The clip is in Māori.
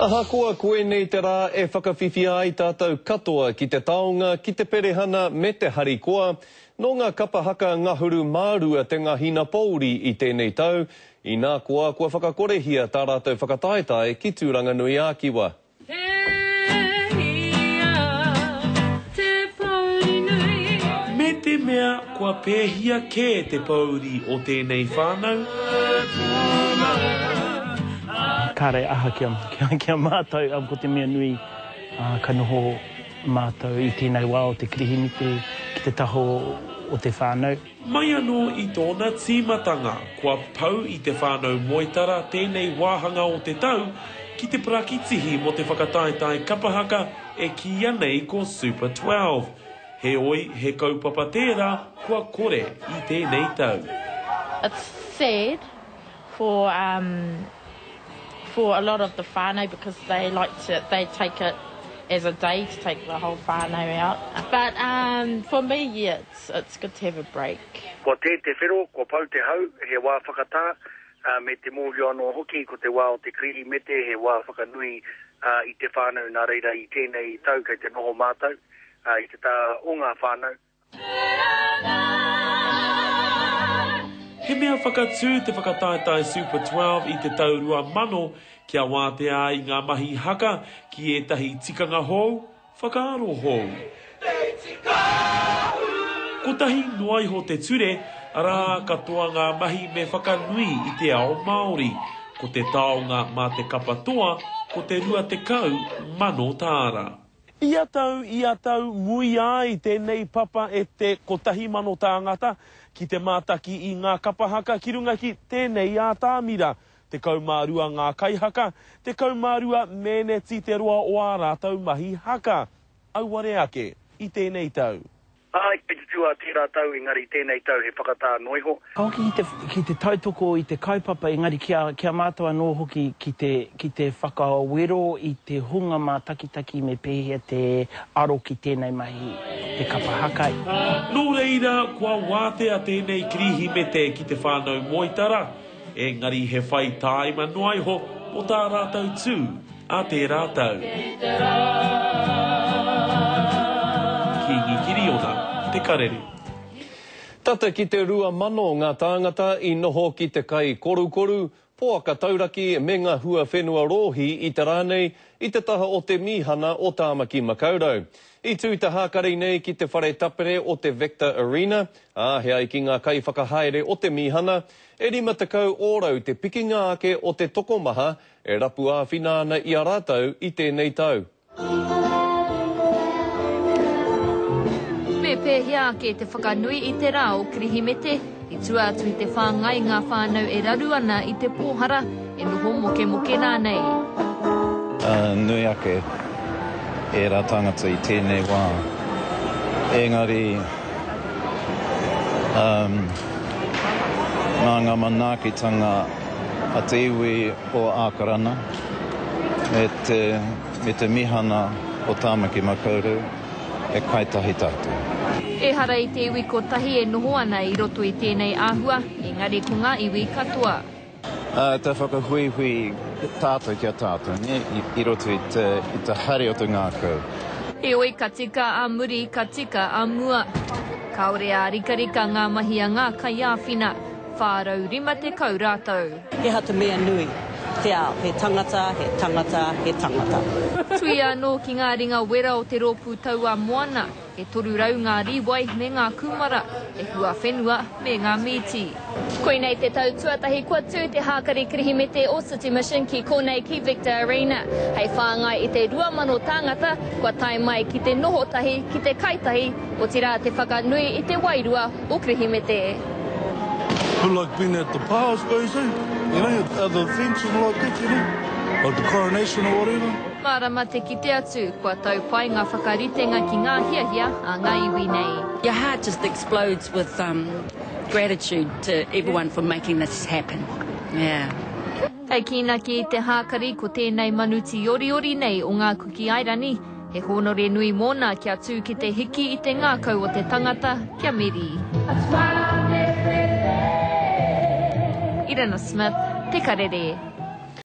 Ahakoa koe nei te rā e whakawhiwhi ai tātou katoa ki te taonga, ki te perehana me te harikoa, no ngā kapahaka ngahuru mārua te ngahina Pōuri i tēnei tau, i nā kua whakakorehia tā rātou whakataetae ki tūranga nui a Kiwa. Me te mea kua pēhia kē te Pōuri o tēnei whānau. Kāre aha kia mātou, ko te mea nui ka noho mātou i tēnei wā o te kirihimite ki te taho o te whānau. Mai anō i tōna tīmatanga, kua pau i te whānau moitara tēnei wāhanga o te tau ki te prakitihi mo te whakataetae kapahaka e kia nei ko Super 12. He oi, he kaupapa tērā, kua kore i tēnei tau. It's sad for a lot of the whānau because they take it as a day to take the whole whānau out. But for me, yeah, it's good to have a break. Ko te whiro, ko pau te hau, he wā whakatā, me te mōhio anō hoki, ko te wā o te krihi mete, he wā whakanui i te whānau nā reira i tēnei tau kei te noho mātou, i te tā o ngā whānau. He mea whakatū te whakataetae Super 12 i te taurua mano kia wātea i ngā mahi haka ki etahi tikanga hou, whakaaro hou. Ko tahi nuaiho te ture, arā katoa ngā mahi me whakanui i te ao Māori, ko te taonga mā te kapatoa, ko te rua te kau mano tāra. Ia tau, mui ai tēnei papa e te kotahi mano tāngata ki te mātaki i ngā kapahaka ki runga ki tēnei a tāmira. Te kaumārua ngā kaihaka, te kaumārua meneti te roa o ā rātau mahi haka. Auare ake, i tēnei tau. Ai, te tua tērā tau, engari tēnei tau he whakatā noiho. Hoki ki te tautoko i te kaupapa, engari kia mātua nō hoki ki te whakawero i te hunga mā takitaki me pēhea te aro ki tēnei mahi, te kapahaka. Nō reira, kua wātea tēnei krihi mete ki te whānau moitara, engari he whai tāima noiho o tā rātau tū, a te rātau. Ki ngikiri ona. Te karere. Tata ki te rua mano ngā tāngata i noho ki te kai korukoru, poaka tauraki me ngā hua whenua rohi i te rānei i te taha o te mihana o Tāmaki Makaurau. I tū te hākari nei ki te whare tapere o te Vector Arena, he ai ki ngā kai whakahaere o te mihana, e 5 tekau ōrau te pikinga ake o te tokomaha e rapu āwhinaana i a rātau i tēnei tau. Me pēhea ke te whakanui i te rā o kirihimete, i tua atu i te whāngai ngā whānau e raru ana i te pōhara, e noho moke nā nei. Nui ake e rā tangata i tēnei wā. Engari, mā ngā manaakitanga a te iwi o Ākarana, me te mihana o Tāmaki Makaurau, e kaitahi tātou. E hara i te iwi ko tahi e noho ana i roto i tēnei āhua, engari ko ngā iwi katoa. Te whakahuihui tātou kia tātou, i roto i te hari o te ngākau. E oi ka tika a muri, ka tika a mua. Kaore a rikarika ngā mahi a ngā kai āwhina, whārau 5 tekau rātou. He hata mea nui. Te ao, he tangata, he tangata, he tangata. Tui anō ki ngā ringa wera o te rōpū tau a Moana, e toru rau ngā riwai me ngā kumara, e hua whenua me ngā miti. Koinei te tau tuatahi kua tū te hākari kirihimete o City Mission ki konei ki Vector Arena. Hei whāngai i te 2 mano tāngata, kua tai mai ki te noho tahi, ki te kaitahi, o tira te whakanui i te wairua o kirihimete. I like being at the power station, you know, other things and like that, you know, like the coronation or whatever. Mārama te ki te atu, kua tau pai ngā whakaritenga ki ngā hiahia a ngā iwi nei. Your heart just explodes with gratitude to everyone for making this happen. Yeah. Hei kina ki te hākari ko tēnei manuti ori nei o ngā kuki airani, he honore nui mōna kia tū ki te hiki i te ngākau o te tangata kia miri. Irina Smith, Te Karere.